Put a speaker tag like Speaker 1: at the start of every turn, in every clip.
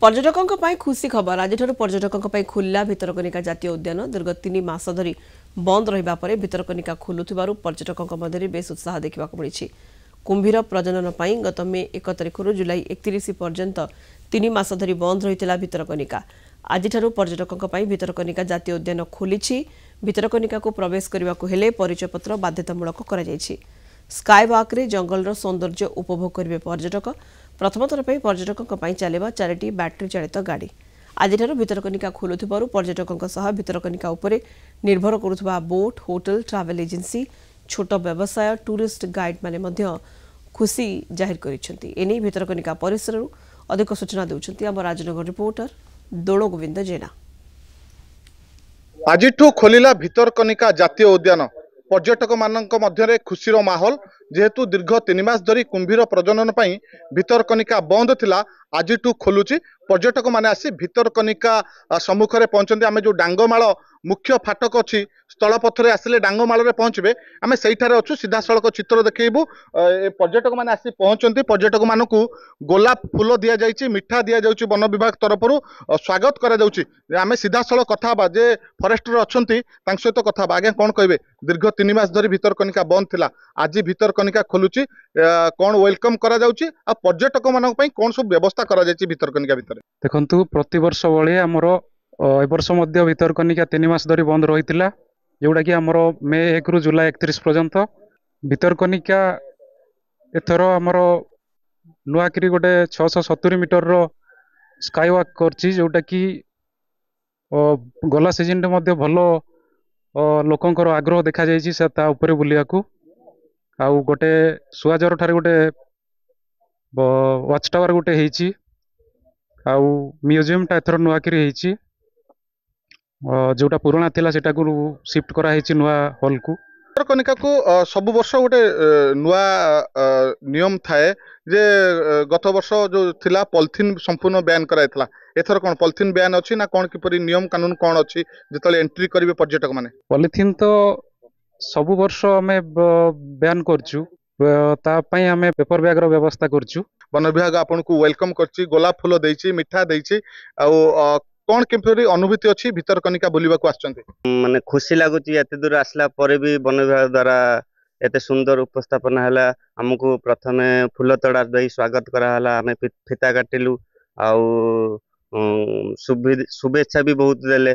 Speaker 1: पर्यटकों ପାଇଁ खुशी खबर आज पर्यटकों ପାଇଁ खुला भितरकनिका जातीय उद्यान दीर्घ 3 मास धरी बंद रहिबा परे भितरकनिका खुलुथिबारु पर्यटकों मध्य बेस उत्साह देखा मिली। कुंभीर प्रजनन ପାଇଁ गत मे 1 तारिख जुलाई 31 पर्यंत 3 मास धरी बंद रही भितरकनिका। आज पर्यटकों ପାଇଁ भितरकनिका जातीय उद्यान खोली। भितरकनिका को प्रवेश करने को हेले परिचयपत्र बाध्यतामूलक करा जायछि। स्काई वॉक रे जंगल सौंदर्य उपभोग करेंगे पर्यटक। प्रथम थर पर पर्यटकों चलेगा 4टी बैटरी चालित गाड़ी। आज भितरकनिका खोलुथिबारु पर्यटकों सह भितरकनिका उपरे निर्भर करुवा बोट होटल ट्रैवल एजेंसी छोट व्यवसाय टूरिस्ट गाइड माने मध्य खुशी जाहिर करिसेंती। एनी भितरकनिका परिसर अधिक सूचना देउछंती आम राजनगर रिपोर्टर दोलो गोविंद जेना।
Speaker 2: आज खोलिला भितरकनिका जातीय उद्यान पर्यटक मानक मध्य खुशीर माहौल जेहेतु दीर्घ 3 मास धरी कुंभीर प्रजनन पई भितरकनिका बंद थिला। आज खोलुची पर्यटक माने आसी भितरकनिका सम्मुख में पहुंचते। आम जो डांगमाल मुख्य फाटक अच्छी स्थल पथरे आसिले डांगमाल में पहुंचे आम से अच्छु सीधा सड़क चित्र देखू। पर्यटक मैंने आसी पहुंचते। पर्यटक मानू गोलाप फूल दि जाइए मिठा दि जाऊँ वन विभाग तरफ स्वागत करें। सीधा सड़क कथा जे फरेस्टर अच्छा सहित कथा आज्ञा कौन कहे दीर्घ 3 मास धरी भितरकनिका बंद थिला आज भितरकनिका खोलुची कौन वेलकम करा जाउची आ पर्यटक मानक पई कौन सब व्यवस्था करा जायछि भितरकनिका भितर
Speaker 3: देखंतु प्रति वर्ष भली हमर ए वर्ष मध्य भितरकनिका 3 मास धरी बंद रहितिला जोडा कि हमर मे 1 रु जुलाई 31 पर्यंत भितरकनिका एथर हमर नुआकरी गोटे 670 मीटर रो स्काई वॉक करछि जोडा कि गला सीजन रे मध्य भलो लोकंकर आग्रह देखा जायछि से ता ऊपर बुलिया को आउ गोटे सुआजर ठारे गोटे वाच टावर गोटे हेछि आउ म्यूजियम टा एथर नुआकरी हेछि जोटा पुराना थिला सेटा को शिफ्ट करा हेछि नुआ हॉल को।
Speaker 2: भितरकनिका को सब वर्ष गोटे नुआ नियम थाए जे गत वर्ष जो थिला पॉलिथीन संपूर्ण बैन कराइथला एथर कोन पॉलिथीन बैन अछि ना कोन किपरि नियम कानून कोन अछि जेतले एंट्री करिवे पर्यटक माने।
Speaker 3: पॉलिथीन तो सब वर्ष हमें बैन करछु ता पई हमें पेपर बैग रो व्यवस्था करछु।
Speaker 2: वन विभाग आपन को वेलकम करछि गोलाप फूल देछि मिठा देछि आ कौन किपरि अनुभूति अछि भितरकनिका बुलिबा को आछंती
Speaker 4: माने खुशी लागुची एते दूर आसला परे भी वन विभाग द्वारा एते सुंदर उपस्थापन हला। हमको प्रथमे फूल तोड़ा दई स्वागत करा हला हमें फिता काटिलु आउ शुभेच्छा भी बहुत देले।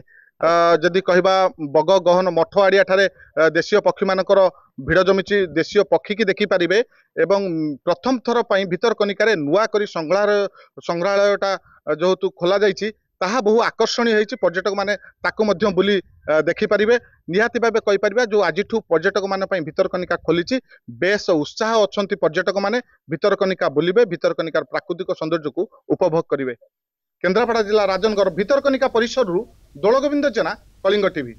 Speaker 2: जदि कहबा बग गहन मठ आड़िया ठारे देशीय पक्षी मानकर भिड़ जमिची देशीय पक्षी की देखि पारिबे एवं प्रथम थर पई भितरकनिका रे नुआ करी संग्रहालयटा जेहेतु खोला जाइछि ताहा बहु आकर्षणीय होइछि। पर्यटक माने ताको मध्य बुली देखि पारिबे निहाती भाबे कहि पारिबा जो आजिठु पर्यटक माने पई भितरकनिका खोलिछि बेस उत्साह अछंती पर्यटक माने भितरकनिका बुलिबे भितरकनिकार प्राकृतिक सौंदर्य को उपभोग करिवे। केन्द्रापड़ा जिला राजनगर भितरकनिका परिसर दोल गोविंद जेना कलिंग टीवी।